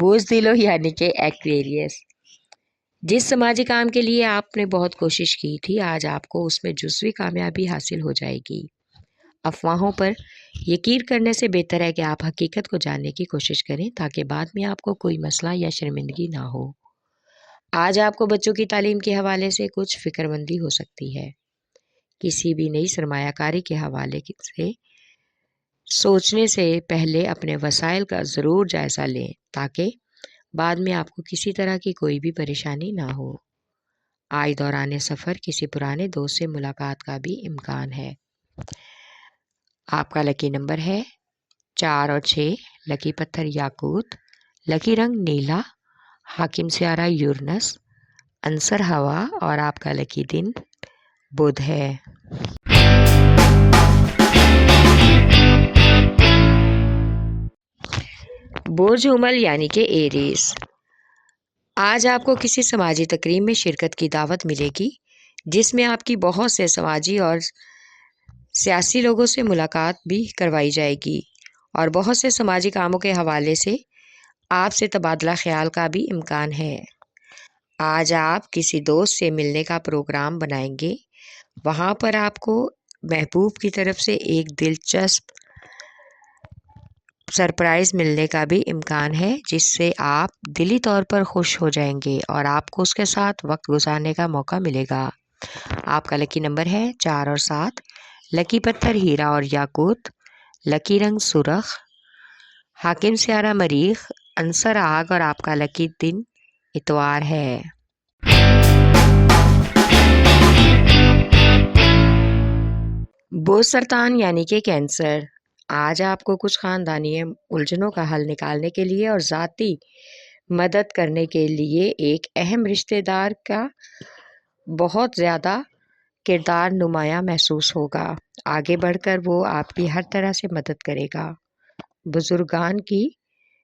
بوزدلو یعنی کہ ایکویریس، جس سماجی کام کے لیے آپ نے بہت کوشش کی تھی، آج آپ کو اس میں جزوی کامیابی حاصل ہو جائے گی۔ افواہوں پر یقین کرنے سے بہتر ہے کہ آپ حقیقت کو جاننے کی کوشش کریں تاکہ بعد میں آپ کو کوئی مسئلہ یا شرمندگی نہ ہو۔ آج آپ کو بچوں کی تعلیم کے حوالے سے کچھ فکر مندی ہو سکتی ہے۔ کسی بھی نئی سرمایہ کاری کے حوالے سے سوچنے سے پہلے اپنے وسائل کا ضرور جائزہ لیں تاکہ بعد میں آپ کو کسی طرح کی کوئی بھی پریشانی نہ ہو۔ آج دوران سفر کسی پرانے دوست سے ملاقات کا بھی امکان ہے۔ آپ کا لکی نمبر ہے 4 اور 6، لکی پتھر یاقوت، لکی رنگ نیلا، حاکم سیارہ یورنس، عنصر ہوا اور آپ کا لکی دن بدھ ہے۔ برج حمل یعنی کہ ایریز، آج آپ کو کسی سماجی تقریب میں شرکت کی دعوت ملے گی جس میں آپ کی بہت سے سماجی اور سیاسی لوگوں سے ملاقات بھی کروائی جائے گی اور بہت سے سماجی کاموں کے حوالے سے آپ سے تبادلہ خیال کا بھی امکان ہے۔ آج آپ کسی دوست سے ملنے کا پروگرام بنائیں گے، وہاں پر آپ کو محبوب کی طرف سے ایک دلچسپ سرپرائز ملنے کا بھی امکان ہے جس سے آپ دلی طور پر خوش ہو جائیں گے اور آپ کو اس کے ساتھ وقت گزارنے کا موقع ملے گا۔ آپ کا لکی نمبر ہے 4 اور 7، لکی پتھر ہیرا اور یاقوت، لکی رنگ سرخ، حاکم سیارہ مریخ، عنصر آگ اور آپ کا لکی دن اتوار ہے۔ برج سرطان یعنی کہ کینسر، آج آپ کو کچھ خاندانی الجھنوں کا حل نکالنے کے لیے اور ذاتی مدد کرنے کے لیے ایک اہم رشتہ دار کا بہت زیادہ کردار نمایاں محسوس ہوگا۔ آگے بڑھ کر وہ آپ کی ہر طرح سے مدد کرے گا۔ بزرگان کی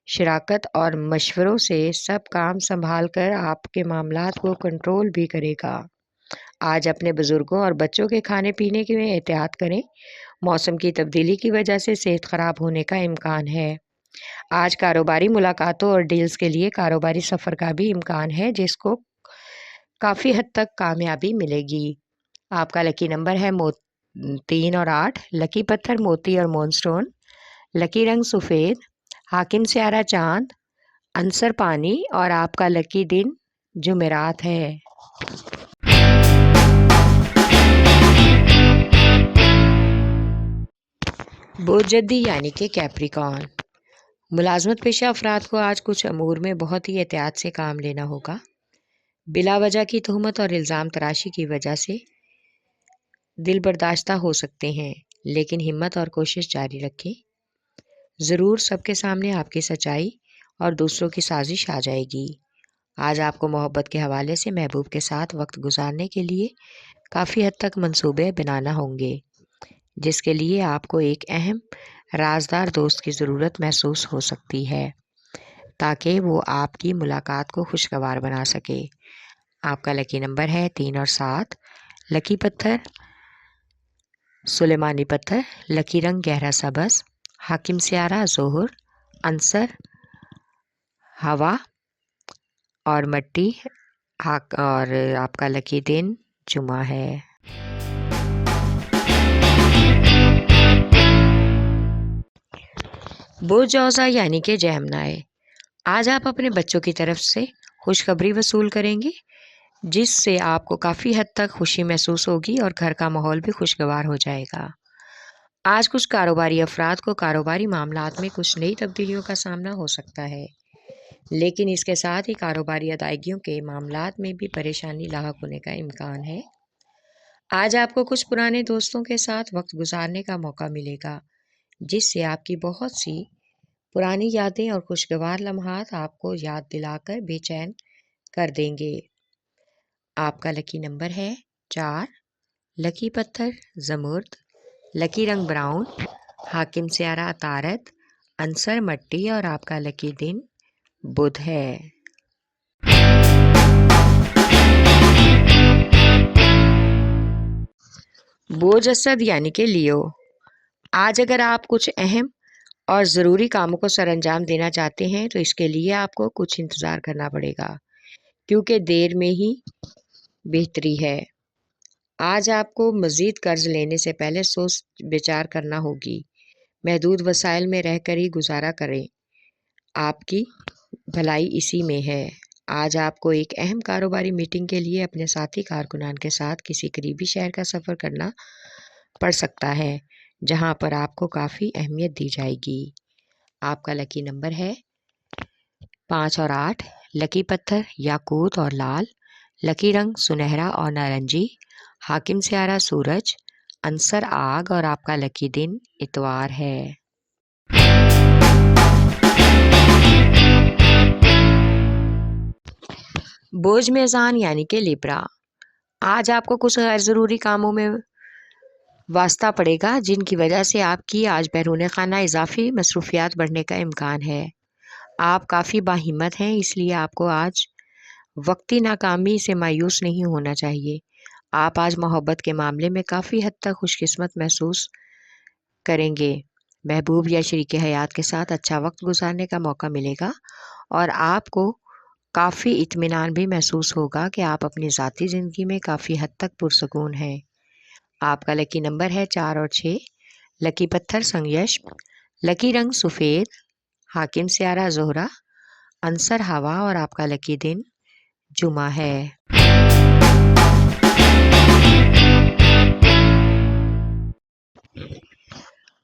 شراکت اور مشوروں سے سب کام سنبھال کر آپ کے معاملات کو کنٹرول بھی کرے گا۔ آج اپنے بزرگوں اور بچوں کے کھانے پینے میں احتیاط کریں، موسم کی تبدیلی کی وجہ سے صحت خراب ہونے کا امکان ہے۔ آج کاروباری ملاقاتوں اور ڈیلز کے لیے کاروباری سفر کا بھی امکان ہے جس کو کافی حد تک کامیابی ملے گی۔ آپ کا لکی نمبر ہے 3 اور 8، لکی پتھر موتی اور مون سٹون، لکی رنگ سفید، حاکم سیارہ چاند، عنصر پانی اور آپ کا لکی دن جمعرات ہے۔ برج جدی یعنی کہ کیپریکارن، ملازمت پیشہ افراد کو آج کچھ امور میں بہت ہی احتیاط سے کام لینا ہوگا۔ بلا وجہ کی تہمت اور الزام تراشی کی وجہ سے دل برداشتہ ہو سکتے ہیں، لیکن ہمت اور کوشش جاری رکھیں، ضرور سب کے سامنے آپ کی سچائی اور دوسروں کی سازش آ جائے گی۔ آج آپ کو محبت کے حوالے سے محبوب کے ساتھ وقت گزارنے کے لیے کافی حد تک منصوبے بنانا ہوں گے، جس کے لیے آپ کو ایک اہم رازدار دوست کی ضرورت محسوس ہو سکتی ہے تاکہ وہ آپ کی ملاقات کو خوشگوار بنا سکے۔ آپ کا لکی نمبر ہے 3 اور 7، لکی پتھر سلیمانی پتھر، لکی رنگ گہرا سبز، حاکم سیارہ ظہر، عنصر ہوا اور مٹی اور آپ کا لکی دن جمعہ ہے۔ برج جوزا یعنی کہ جیمنائی، آج آپ اپنے بچوں کی طرف سے خوشخبری وصول کریں گے جس سے آپ کو کافی حد تک خوشی محسوس ہوگی اور گھر کا ماحول بھی خوشگوار ہو جائے گا۔ آج کچھ کاروباری افراد کو کاروباری معاملات میں کچھ نئی تبدیلیوں کا سامنا ہو سکتا ہے، لیکن اس کے ساتھ ہی کاروباری ادائیگیوں کے معاملات میں بھی پریشانی لاحق ہونے کا امکان ہے۔ آج آپ کو کچھ پرانے دوستوں کے ساتھ وقت گزارنے کا موقع ملے گا جس سے آپ کی بہت سی پرانی یادیں اور خوشگوار لمحات آپ کو یاد دلا کر بے چین کر دیں گے۔ آپ کا لکی نمبر ہے 4، لکی پتھر زمرد، لکی رنگ براؤن، حاکم سیارہ عطارد، عنصر مٹی اور آپ کا لکی دن بدھ ہے۔ برج اسد یعنی کہ لیو، آج اگر آپ کچھ اہم اور ضروری کاموں کو سر انجام دینا چاہتے ہیں تو اس کے لیے آپ کو کچھ انتظار کرنا پڑے گا، کیونکہ دیر میں ہی بہتری ہے۔ آج آپ کو مزید قرض لینے سے پہلے سوچ بچار کرنا ہوگی۔ محدود وسائل میں رہ کر ہی گزارا کریں، آپ کی بھلائی اسی میں ہے۔ آج آپ کو ایک اہم کاروباری میٹنگ کے لیے اپنے ساتھی کارکنان کے ساتھ کسی قریبی شہر کا سفر کرنا پڑ سکتا ہے، جہاں پر آپ کو کافی اہمیت دی جائے گی۔ آپ کا لکی نمبر ہے 5 اور 8۔ لکی پتھر یاقوت اور لال۔ لکی رنگ سنہرا اور نارنجی۔ حاکم سیارہ سورج۔ عنصر آگ اور آپ کا لکی دن اتوار ہے۔ بوجھ میزان یعنی کہ لیبرا، آج آپ کو کچھ غیر ضروری کاموں میں واسطہ پڑے گا، جن کی وجہ سے آپ کی آج بیرون خانہ اضافی مصروفیات بڑھنے کا امکان ہے۔ آپ کافی باہمت ہیں، اس لیے آپ کو آج وقتی ناکامی سے مایوس نہیں ہونا چاہیے۔ آپ آج محبت کے معاملے میں کافی حد تک خوش قسمت محسوس کریں گے۔ محبوب یا شریک حیات کے ساتھ اچھا وقت گزارنے کا موقع ملے گا اور آپ کو کافی اطمینان بھی محسوس ہوگا کہ آپ اپنی ذاتی زندگی میں کافی حد تک پرسکون ہیں۔ آپ کا لکی نمبر ہے 4 اور 6۔ لکی پتھر سنگیشم۔ لکی رنگ سفید۔ حاکم سیارہ زہرہ۔ عنصر ہوا اور آپ کا لکی دن جمعہ ہے۔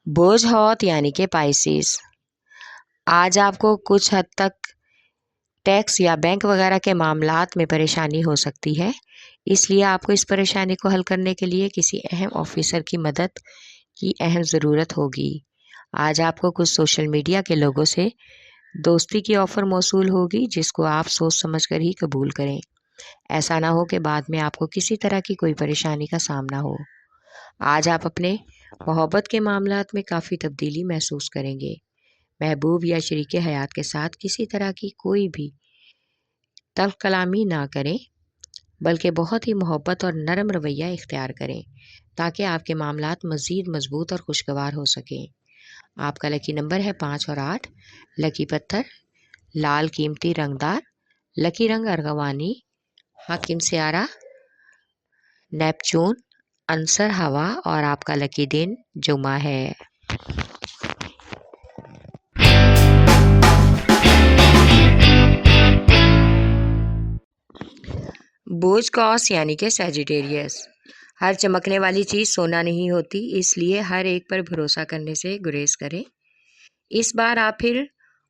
بوجھ ہوت یعنی کہ پائسیس، آج آپ کو کچھ حد تک ٹیکس یا بینک وغیرہ کے معاملات میں پریشانی ہو سکتی ہے، اس لیے آپ کو اس پریشانی کو حل کرنے کے لیے کسی اہم آفیسر کی مدد کی اہم ضرورت ہوگی۔ آج آپ کو کچھ سوشل میڈیا کے لوگوں سے دوستی کی آفر موصول ہوگی، جس کو آپ سوچ سمجھ کر ہی قبول کریں۔ ایسا نہ ہو کہ بعد میں آپ کو کسی طرح کی کوئی پریشانی کا سامنا ہو۔ آج آپ اپنے محبت کے معاملات میں کافی تبدیلی محسوس کریں گے۔ محبوب یا شریک حیات کے ساتھ کسی طرح کی کوئی بھی تلخ کلامی نہ کریں، بلکہ بہت ہی محبت اور نرم رویہ اختیار کریں تاکہ آپ کے معاملات مزید مضبوط اور خوشگوار ہو سکیں۔ آپ کا لکی نمبر ہے 5 اور 8۔ لکی پتھر لال قیمتی رنگدار۔ لکی رنگ ارغوانی۔ حاکم سیارہ نیپچون۔ عنصر ہوا اور آپ کا لکی دن جمعہ ہے۔ بوجھ کاس یعنی کہ سیجیٹیریس، ہر چمکنے والی چیز سونا نہیں ہوتی، اس لیے ہر ایک پر بھروسہ کرنے سے گریز کریں۔ اس بار آپ پھر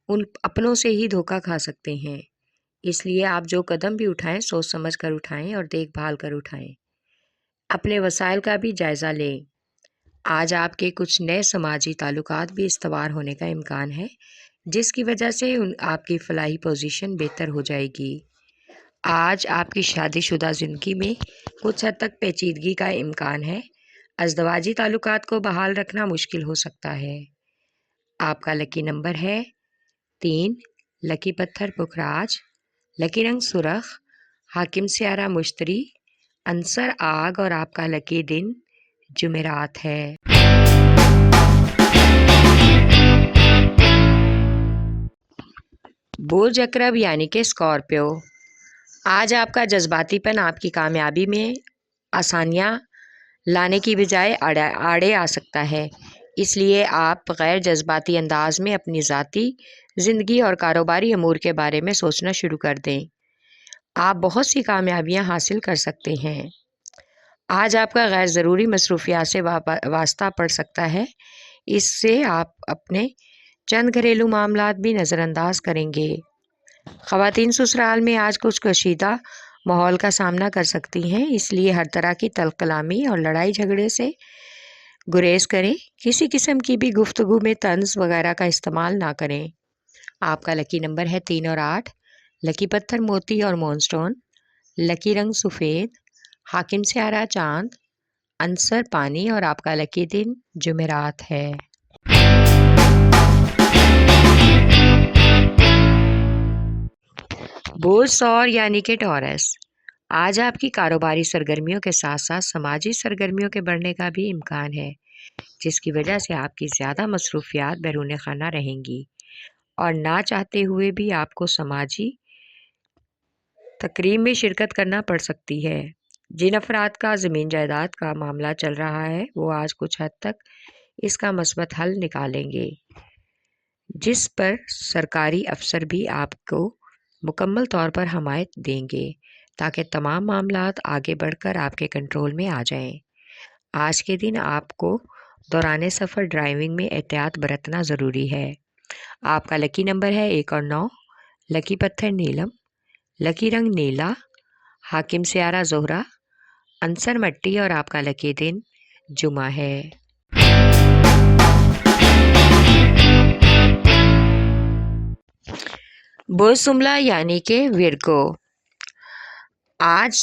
ان اپنوں سے ہی دھوکہ کھا سکتے ہیں، اس لیے آپ جو قدم بھی اٹھائیں سوچ سمجھ کر اٹھائیں اور دیکھ بھال کر اٹھائیں۔ اپنے وسائل کا بھی جائزہ لیں۔ آج آپ کے کچھ نئے سماجی تعلقات بھی استوار ہونے کا امکان ہے، جس کی وجہ سے آپ کی فلاحی پوزیشن بہتر ہو جائے گی۔ آج آپ کی شادی شدہ زندگی میں کچھ حد تک پیچیدگی کا امکان ہے، ازدواجی تعلقات کو بحال رکھنا مشکل ہو سکتا ہے۔ آپ کا لکی نمبر ہے 3۔ لکی پتھر پکھراج۔ لکی رنگ سرخ۔ حاکم سیارہ مشتری۔ عنصر آگ اور آپ کا لکی دن جمعرات ہے۔ بوجھ عقرب یعنی کہ اسکارپیو، آج آپ کا جذباتی پن آپ کی کامیابی میں آسانیاں لانے کی بجائے آڑے آ سکتا ہے، اس لیے آپ غیر جذباتی انداز میں اپنی ذاتی زندگی اور کاروباری امور کے بارے میں سوچنا شروع کر دیں۔ آپ بہت سی کامیابیاں حاصل کر سکتے ہیں۔ آج آپ کا غیر ضروری مصروفیات سے واسطہ پڑ سکتا ہے، اس سے آپ اپنے چند گھریلو معاملات بھی نظر انداز کریں گے۔ خواتین سسرال میں آج کچھ کشیدہ ماحول کا سامنا کر سکتی ہیں، اس لیے ہر طرح کی تلخ کلامی اور لڑائی جھگڑے سے گریز کریں۔ کسی قسم کی بھی گفتگو میں طنز وغیرہ کا استعمال نہ کریں۔ آپ کا لکی نمبر ہے 3 اور 8۔ لکی پتھر موتی اور مون سٹون۔ لکی رنگ سفید۔ حاکم سیارہ چاند۔ عنصر پانی اور آپ کا لکی دن جمعرات ہے۔ بوجھ سور یعنی کہ ٹورس، آج آپ کی کاروباری سرگرمیوں کے ساتھ ساتھ سماجی سرگرمیوں کے بڑھنے کا بھی امکان ہے۔ جس کی وجہ سے آپ کی زیادہ مصروفیات بیرون خانہ رہیں گی اور نہ چاہتے ہوئے بھی آپ کو سماجی تقریب میں شرکت کرنا پڑ سکتی ہے۔ جن افراد کا زمین جائیداد کا معاملہ چل رہا ہے وہ آج کچھ حد تک اس کا مثبت حل نکالیں گے، جس پر سرکاری افسر بھی آپ کو مکمل طور پر حمایت دیں گے تاکہ تمام معاملات آگے بڑھ کر آپ کے کنٹرول میں آ جائیں۔ آج کے دن آپ کو دوران سفر ڈرائیونگ میں احتیاط برتنا ضروری ہے۔ آپ کا لکی نمبر ہے 1 اور 9، لکی پتھر نیلم، لکی رنگ نیلا، حاکم سیارہ زہرہ، عنصر مٹی اور آپ کا لکی دن جمعہ ہے۔ بوسملا یعنی کہ ورگو، آج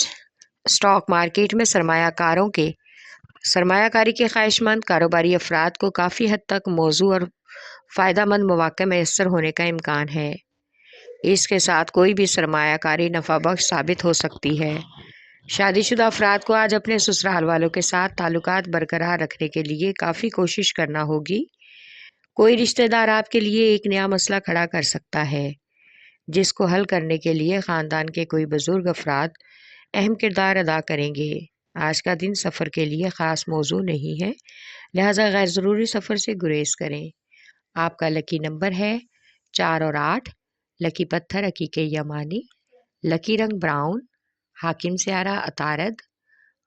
اسٹاک مارکیٹ میں سرمایہ کاری کے خواہش مند کاروباری افراد کو کافی حد تک موزوں اور فائدہ مند مواقع میسر ہونے کا امکان ہے۔ اس کے ساتھ کوئی بھی سرمایہ کاری نفع بخش ثابت ہو سکتی ہے۔ شادی شدہ افراد کو آج اپنے سسرال والوں کے ساتھ تعلقات برقرار رکھنے کے لیے کافی کوشش کرنا ہوگی۔ کوئی رشتہ دار آپ کے لیے ایک نیا مسئلہ کھڑا کر سکتا ہے جس کو حل کرنے کے لیے خاندان کے کوئی بزرگ افراد اہم کردار ادا کریں گے۔ آج کا دن سفر کے لیے خاص موزوں نہیں ہے، لہٰذا غیر ضروری سفر سے گریز کریں۔ آپ کا لکی نمبر ہے 4 اور 8، لکی پتھر عقیق یمانی، لکی رنگ براؤن، حاکم سیارہ عطارد،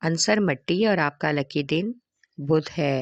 عنصر مٹی اور آپ کا لکی دن بدھ ہے۔